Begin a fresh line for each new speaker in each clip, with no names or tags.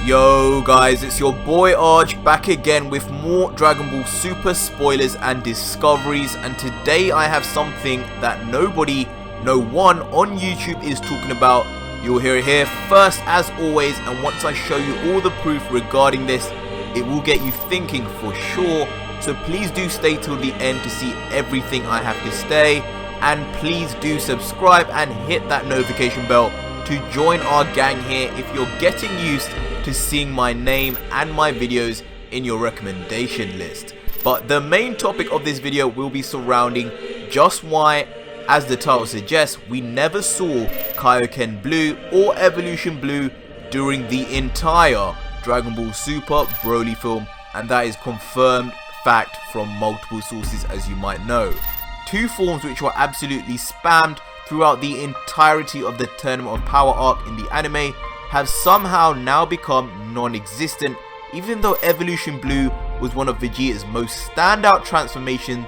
Yo guys, it's your boy Arj back again with more Dragon Ball Super spoilers and discoveries, and today I have something that no one on YouTube is talking about. You'll hear it here first as always, and once I show you all the proof regarding this, it will get you thinking for sure. So please do stay till the end to see everything I have to say, and please do subscribe and hit that notification bell to join our gang here if you're getting used to seeing my name and my videos in your recommendation list. But the main topic of this video will be surrounding just why, as the title suggests, we never saw Kaioken Blue or Evolution Blue during the entire Dragon Ball Super Broly film, and that is confirmed fact from multiple sources, as you might know. Two forms which were absolutely spammed throughout the entirety of the Tournament of Power arc in the anime have somehow now become non-existent, even though Evolution Blue was one of Vegeta's most standout transformations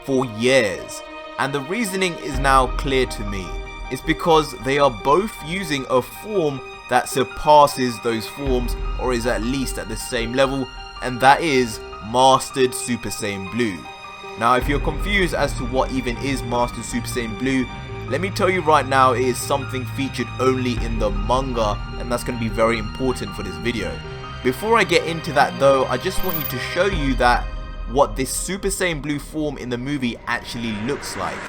for years. And the reasoning is now clear to me. It's because they are both using a form that surpasses those forms, or is at least at the same level, and that is Mastered Super Saiyan Blue. Now if you're confused as to what even is Mastered Super Saiyan Blue, let me tell you right now, it is something featured only in the manga, and that's going to be very important for this video. Before I get into that though, I just want you to show you that what this Super Saiyan Blue form in the movie actually looks like.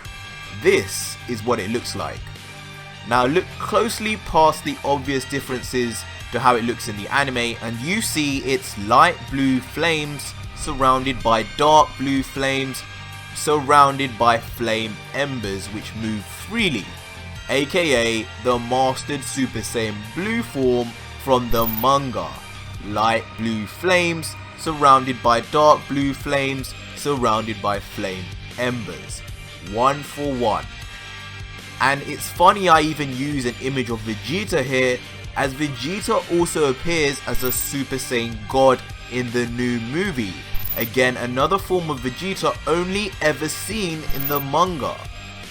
This is what it looks like. Now look closely past the obvious differences to how it looks in the anime, and you see it's light blue flames surrounded by dark blue flames surrounded by flame embers which move freely, aka the Mastered Super Saiyan Blue form from the manga. Light blue flames surrounded by dark blue flames surrounded by flame embers. 1 for 1. And it's funny I even use an image of Vegeta here, as Vegeta also appears as a Super Saiyan God in the new movie. Again, another form of Vegeta only ever seen in the manga.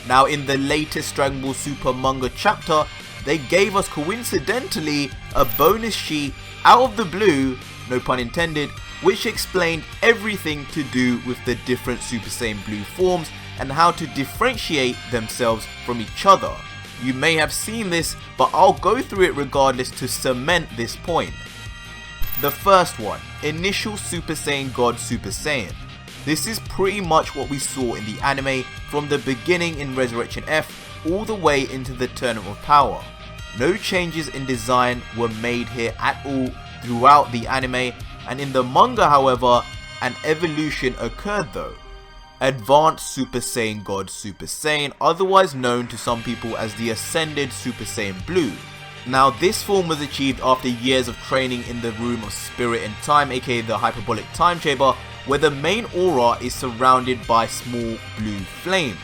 Now in the latest Dragon Ball Super manga chapter, they gave us coincidentally a bonus sheet out of the blue, no pun intended, which explained everything to do with the different Super Saiyan Blue forms and how to differentiate themselves from each other. You may have seen this, but I'll go through it regardless to cement this point. The first one, initial Super Saiyan God Super Saiyan. This is pretty much what we saw in the anime from the beginning in Resurrection F all the way into the Tournament of Power. No changes in design were made here at all throughout the anime, and in the manga however, an evolution occurred though. Advanced Super Saiyan God Super Saiyan, otherwise known to some people as the Ascended Super Saiyan Blue. Now this form was achieved after years of training in the Room of Spirit and Time, aka the Hyperbolic Time Chamber, where the main aura is surrounded by small blue flames.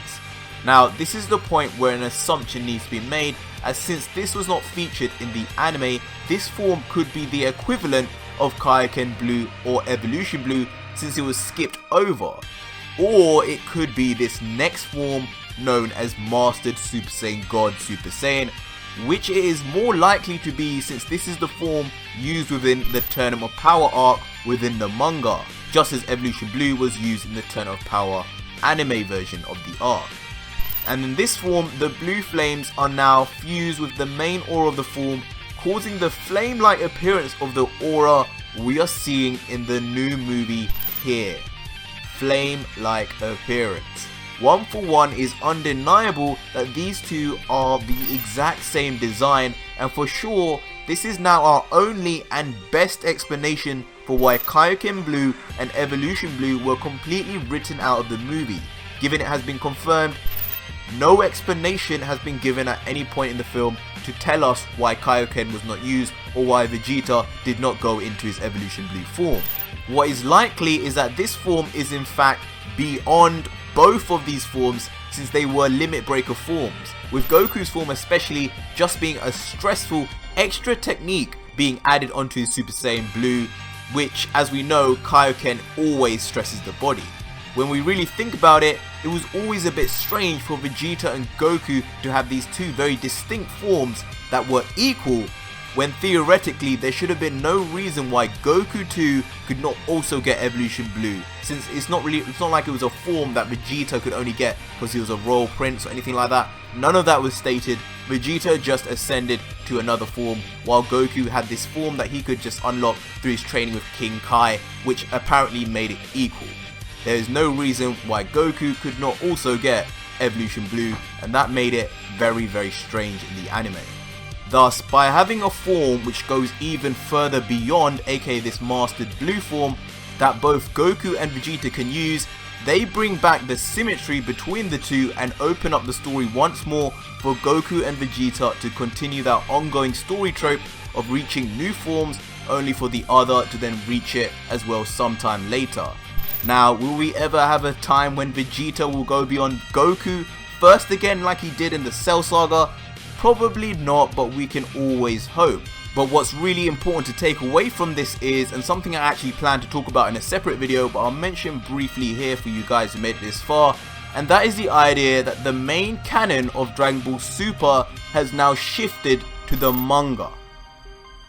Now this is the point where an assumption needs to be made, as since this was not featured in the anime, this form could be the equivalent of Kaioken Blue or Evolution Blue since it was skipped over. Or it could be this next form known as Mastered Super Saiyan God Super Saiyan, which it is more likely to be since this is the form used within the Tournament of Power arc within the manga, just as Evolution Blue was used in the Tournament of Power anime version of the arc. And in this form, the blue flames are now fused with the main aura of the form, causing the flame-like appearance of the aura we are seeing in the new movie here. Flame-like appearance. 1 for 1 is undeniable that these two are the exact same design, and for sure this is now our only and best explanation for why Kaioken Blue and Evolution Blue were completely written out of the movie, given it has been confirmed no explanation has been given at any point in the film to tell us why Kaioken was not used or why Vegeta did not go into his Evolution Blue form. What is likely is that this form is in fact beyond both of these forms, since they were limit breaker forms, with Goku's form especially just being a stressful extra technique being added onto his Super Saiyan Blue, which, as we know, Kaioken always stresses the body. When we really think about it, it was always a bit strange for Vegeta and Goku to have these two very distinct forms that were equal, when theoretically there should have been no reason why Goku 2 could not also get Evolution Blue, since it's not like it was a form that Vegeta could only get because he was a royal prince or anything like that. None of that was stated. Vegeta just ascended to another form, while Goku had this form that he could just unlock through his training with King Kai, which apparently made it equal. There is no reason why Goku could not also get Evolution Blue, and that made it very, very strange in the anime. Thus, by having a form which goes even further beyond, aka this mastered blue form, that both Goku and Vegeta can use, they bring back the symmetry between the two and open up the story once more for Goku and Vegeta to continue that ongoing story trope of reaching new forms only for the other to then reach it as well sometime later. Now, will we ever have a time when Vegeta will go beyond Goku first again like he did in the Cell Saga? Probably not, but we can always hope. But what's really important to take away from this is, and something I actually plan to talk about in a separate video, but I'll mention briefly here for you guys who made it this far, and that is the idea that the main canon of Dragon Ball Super has now shifted to the manga.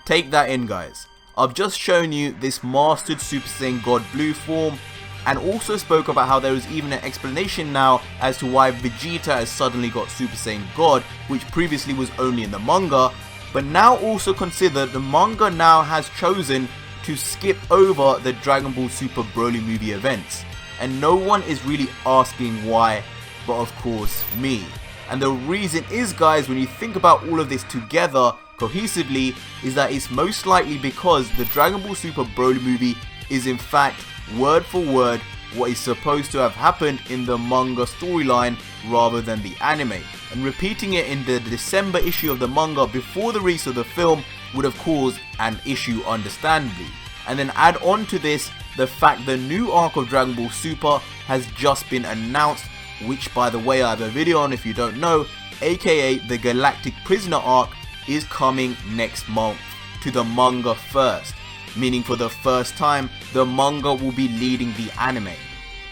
Take that in, guys. I've just shown you this mastered Super Saiyan God Blue form, and also spoke about how there is even an explanation now as to why Vegeta has suddenly got Super Saiyan God, which previously was only in the manga. But now also consider the manga now has chosen to skip over the Dragon Ball Super Broly movie events, and no one is really asking why, but of course me. And the reason is, guys, when you think about all of this together cohesively, is that it's most likely because the Dragon Ball Super Broly movie is in fact word for word what is supposed to have happened in the manga storyline rather than the anime, and repeating it in the December issue of the manga before the release of the film would have caused an issue, understandably. And then add on to this the fact the new arc of Dragon Ball Super has just been announced, which, by the way, I have a video on if you don't know, aka the Galactic Prisoner arc, is coming next month to the manga first. Meaning for the first time, the manga will be leading the anime.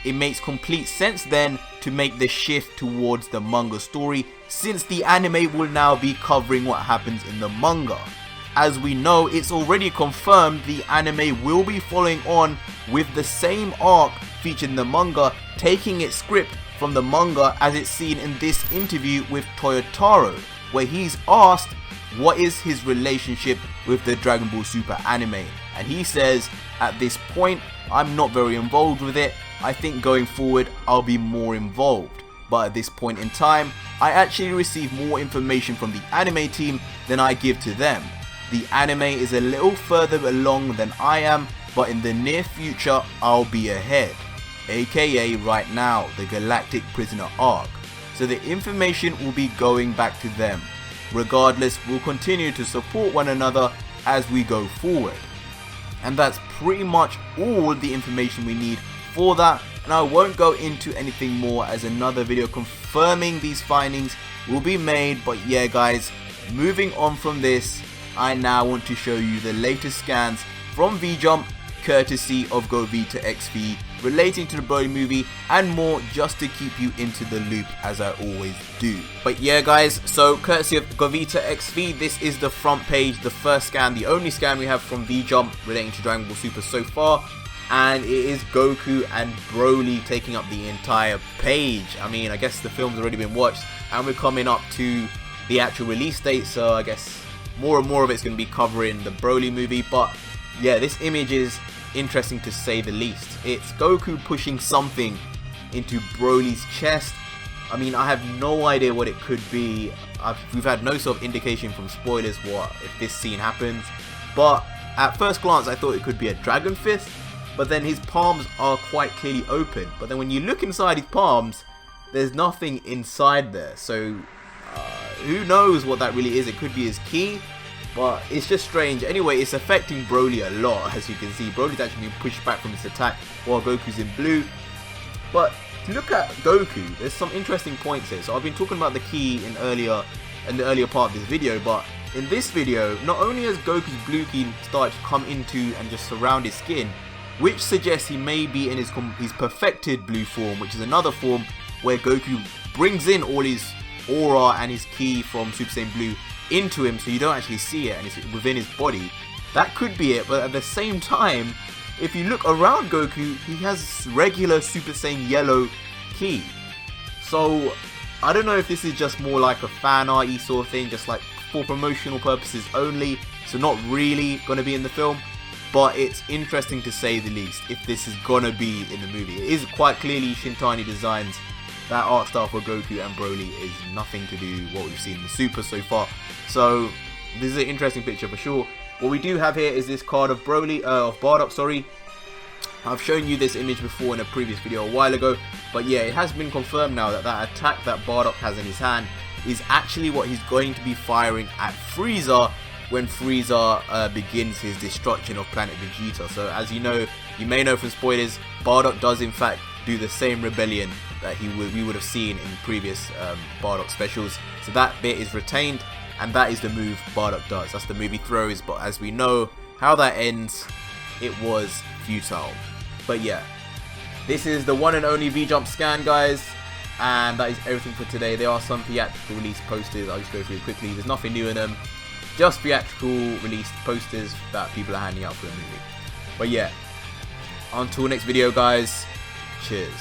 It makes complete sense then to make the shift towards the manga story, since the anime will now be covering what happens in the manga. As we know, it's already confirmed the anime will be following on with the same arc featured in the manga, taking its script from the manga as it's seen in this interview with Toyotaro, where he's asked what is his relationship with the Dragon Ball Super anime, and he says, at this point I'm not very involved with it. I think going forward I'll be more involved, but at this point in time I actually receive more information from the anime team than I give to them. The anime is a little further along than I am, but in the near future I'll be ahead, aka right now the Galactic Prisoner arc, so the information will be going back to them. Regardless, we'll continue to support one another as we go forward. And that's pretty much all the information we need for that, and I won't go into anything more as another video confirming these findings will be made. But yeah, guys, moving on from this, I now want to show you the latest scans from VJump, courtesy of GoVita XV, relating to the Broly movie and more, just to keep you into the loop as I always do. But yeah, guys, so courtesy of GoVita XV, this is the front page, the first scan, the only scan we have from VJump relating to Dragon Ball Super so far, and it is Goku and Broly taking up the entire page. I mean, I guess the film's already been watched and we're coming up to the actual release date, so I guess more and more of it's going to be covering the Broly movie. But yeah, this image is interesting to say the least. It's Goku pushing something into Broly's chest. I mean, I have no idea what it could be. We've had no sort of indication from spoilers what if this scene happens, but at first glance I thought it could be a dragon fist, but then his palms are quite clearly open, but then when you look inside his palms there's nothing inside there, so who knows what that really is. It could be his ki, but it's just strange. Anyway, it's affecting Broly a lot, as you can see. Broly's actually being pushed back from this attack while Goku's in blue. But look at Goku, there's some interesting points here. So I've been talking about the ki in the earlier part of this video, but in this video, not only has Goku's blue ki started to come into and just surround his skin, which suggests he may be in his perfected blue form, which is another form where Goku brings in all his aura and his ki from Super Saiyan Blue into him so you don't actually see it and it's within his body. That could be it, but at the same time, if you look around Goku, he has regular Super Saiyan Yellow Ki. So I don't know if this is just more like a fan art-y sort of thing, just like for promotional purposes only, so not really going to be in the film. But it's interesting to say the least if this is going to be in the movie. It is quite clearly Shintani Designs. That art style for Goku and Broly is nothing to do with what we've seen in the Super so far. So this is an interesting picture for sure. What we do have here is this card of Broly, of Bardock, sorry. I've shown you this image before in a previous video a while ago. But yeah, it has been confirmed now that that attack that Bardock has in his hand is actually what he's going to be firing at Frieza when Frieza begins his destruction of planet Vegeta. So as you know, you may know from spoilers, Bardock does in fact do the same rebellion that we would have seen in previous Bardock specials. So that bit is retained, and that is the move Bardock does. That's the move he throws, but as we know how that ends, it was futile. But yeah, this is the one and only V-Jump scan, guys. And that is everything for today. There are some theatrical release posters. I'll just go through it quickly. There's nothing new in them. Just theatrical released posters that people are handing out for the movie. But yeah, until next video, guys. Cheers.